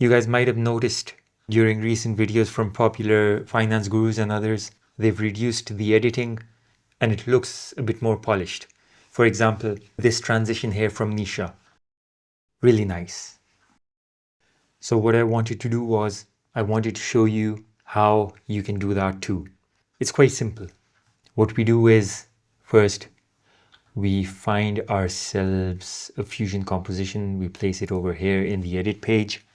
You guys might have noticed during recent videos from popular finance gurus and others, they've reduced the editing and it looks a bit more polished. For example, this transition here from Nisha, really nice. So what I wanted to do was, I wanted to show you how you can do that too. It's quite simple. What we do is, first, we find ourselves a Fusion composition. We place it over here in the edit page.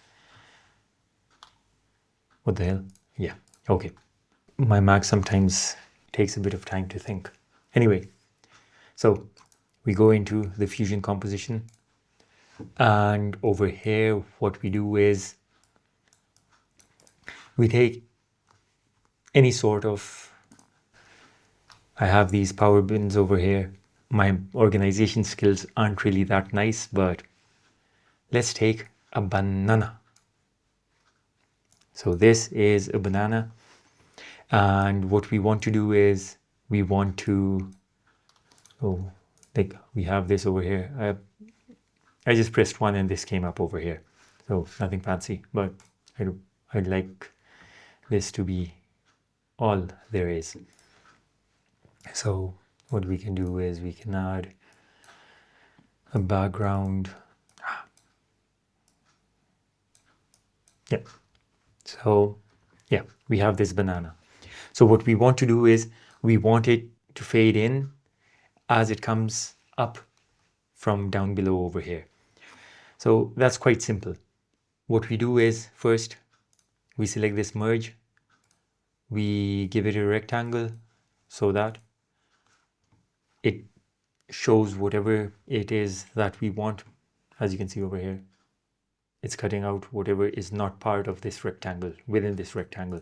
What the hell? Yeah, okay. My Mac sometimes takes a bit of time to think. Anyway, so we go into the Fusion composition, and over here what we do is we take any sort of, I have these power bins over here. My organization skills aren't really that nice, but let's take a banana. So this is a banana, and what we want to do is we want to, like we have this over here. I just pressed 1 and this came up over here, so nothing fancy, but I'd like this to be all there is. So what we can do is we can add a background. Yeah, so yeah, we have this banana. So what we want to do is we want it to fade in as it comes up from down below over here. So that's quite simple. What we do is, first we select this merge, we give it a rectangle so that it shows whatever it is that we want. As you can see over here, it's cutting out whatever is not part of this rectangle within this rectangle.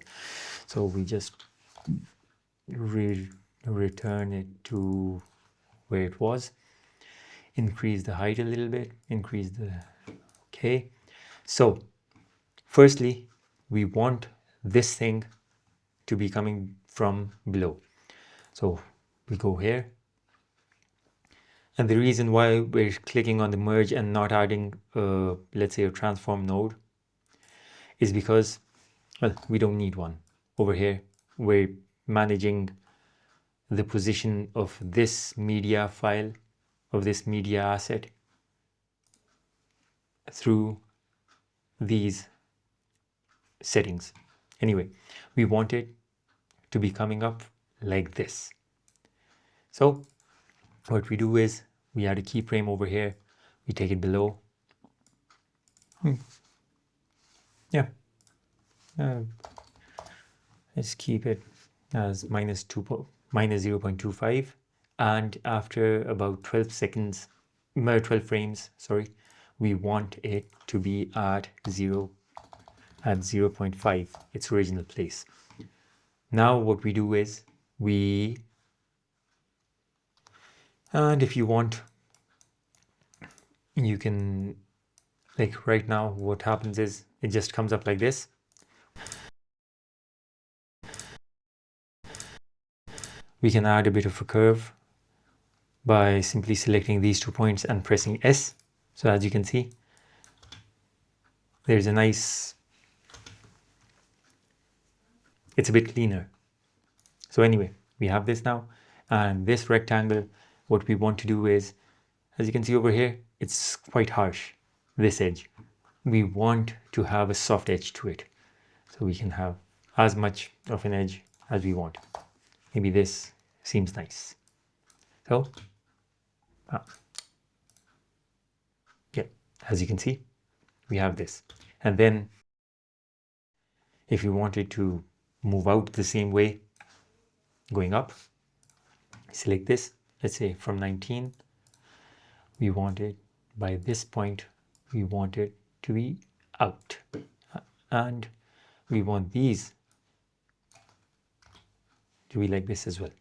So we just return it to where it was, increase the height a little bit, increase the, okay. So firstly, we want this thing to be coming from below. So we go here, and the reason why we're clicking on the merge and not adding let's say a transform node is because, well, we don't need one. Over here we're managing the position of this media file, of this media asset, through these settings. Anyway, we want it to be coming up like this. So what we do is we add a keyframe over here, we take it below. Yeah, let's keep it as minus 0.25, and after about 12 seconds, 12 frames, sorry, we want it to be at 0.5, its original place. Now what we do is and if you want, you can, like right now what happens is it just comes up like this. We can add a bit of a curve by simply selecting these 2 points and pressing S. So as you can see, there's a nice, it's a bit cleaner. So anyway, we have this now, and this rectangle, what we want to do is, as you can see over here, it's quite harsh, this edge. We want to have a soft edge to it, so we can have as much of an edge as we want. Maybe this seems nice. So yeah, as you can see, we have this. And then if you wanted to move out the same way, going up, select this, let's say from 19, we want it by this point, we want it to be out, and we want these to be like this as well.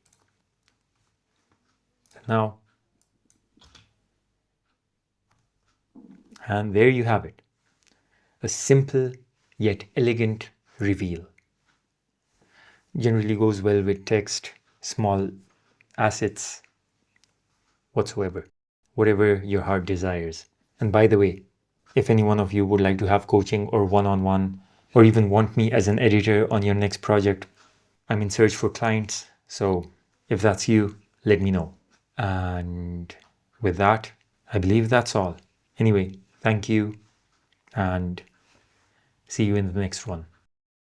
So now, and there you have it, a simple yet elegant reveal. Generally goes well with text, small assets, whatsoever, whatever your heart desires. And by the way, If any one of you would like to have coaching or one-on-one, or even want me as an editor on your next project, I'm in search for clients. So if that's you, let me know. And with that, I believe that's all. Anyway, thank you and see you in the next one.